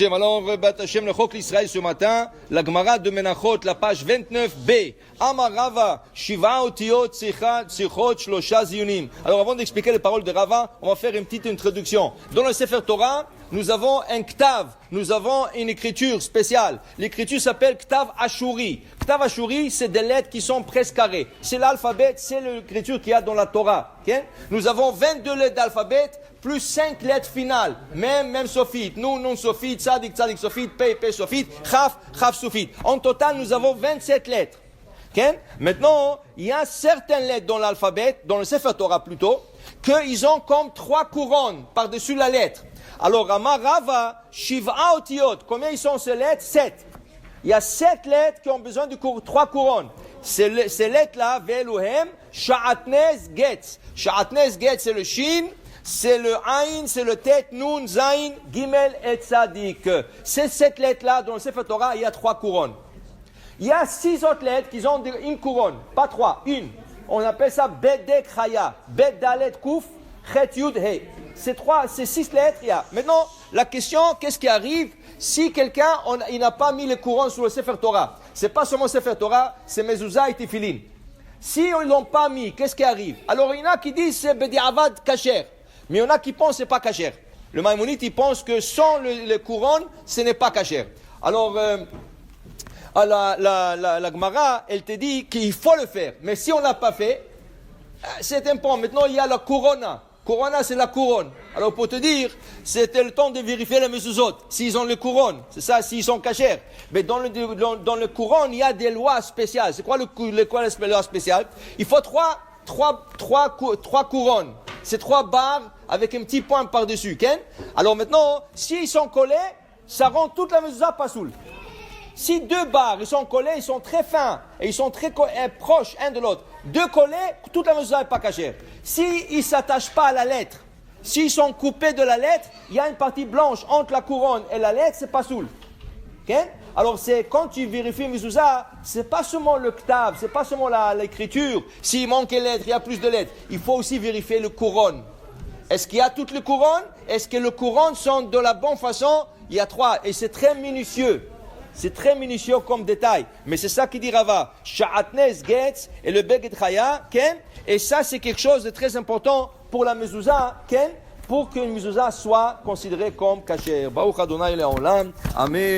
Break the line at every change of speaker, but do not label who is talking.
Alors, Bat Hashem, le Chok l'Israël ce matin, la Gemara de Menachot, la page 29b. Amar Rava, Shiva Otiot, Tzichot, Shlosha Ziyunim. Alors, avant d'expliquer les paroles de Rava, on va faire une petite introduction. Dans le Sefer Torah, nous avons un Ktav, nous avons une écriture spéciale. L'écriture s'appelle Ktav Ashuri. Ktav Ashuri, c'est des lettres qui sont presque carrées. C'est l'alphabet, c'est l'écriture qu'il y a dans la Torah. Okay? Nous avons 22 lettres d'alphabet, plus 5 lettres finales, même sophite, nun sophite, tzadik sophite, pe sophite, chaf sophite. En total, nous avons 27 lettres. Okay? Maintenant, il y a certaines lettres dans l'alphabet, dans le Sefer Torah plutôt, qu'ils ont comme 3 couronnes par-dessus la lettre. Alors, Amar Rava, Shiva Otiot, combien ils sont ces lettres? 7. Il y a 7 lettres qui ont besoin de 3 couronnes. Ces lettres-là, Ve'eluhem, Sha'atnez Getz. Sha'atnez Getz, c'est le Shin, c'est le Aïn, c'est le Tet, Nun, Zain, Gimel et Tzadik. Ces 7 lettres-là, dans le Sefer Torah, il y a 3 couronnes. Il y a 6 autres lettres qui ont une couronne, pas 3, une. On appelle ça Bedek Chaya, Bed Dalet Kouf, Chet Yud He. Ces 6 lettres, il y a. Maintenant, la question, qu'est-ce qui arrive si quelqu'un, il n'a pas mis les couronnes sur le Sefer Torah? C'est pas seulement Sefer Torah, c'est Mezuzah et Tefillin. Si ils ne l'ont pas mis, qu'est-ce qui arrive? Alors, il y en a qui disent c'est Bediavad Kasher. Mais il y en a qui pensent que ce n'est pas kasher. Le Maïmonide, il pense que sans les couronnes, ce n'est pas kasher. Alors, la Gemara, elle te dit qu'il faut le faire. Mais si on ne l'a pas fait, c'est un point. Maintenant, il y a la corona. Corona, c'est la couronne. Alors, pour te dire, c'était le temps de vérifier les mezuzot, s'ils ont les couronnes. C'est ça, s'ils sont kasher. Mais dans le couronne, il y a des lois spéciales. C'est quoi les lois spéciales? Il faut trois couronnes. C'est 3 barres avec un petit point par-dessus. Okay? Alors maintenant, s'ils sont collés, ça rend toute la mezuzah pasoul. Si 2 barres, ils sont collés, ils sont très fins et ils sont très proches un de l'autre. 2 collés, toute la mezuzah n'est pas cachère. S'ils ne s'attachent pas à la lettre, s'ils sont coupés de la lettre, il y a une partie blanche entre la couronne et la lettre, c'est pasoul. Okay? Alors c'est quand tu vérifies mezuzah, c'est pas seulement le ktav, c'est pas seulement l'écriture. S'il manque une lettre, il y a plus de lettres. Il faut aussi vérifier le couronne. Est-ce qu'il y a toutes les couronnes? Est-ce que les couronnes sont de la bonne façon? Il y a 3 et c'est très minutieux. C'est très minutieux comme détail. Mais c'est ça qui dit Rava. Sha'atnez Getz et le Beged Chaya, Ken. Et ça c'est quelque chose de très important pour la mezuzah, Ken, pour qu'une mezuzah soit considérée comme kasher. Baruch Adonai Le'olam. Amen.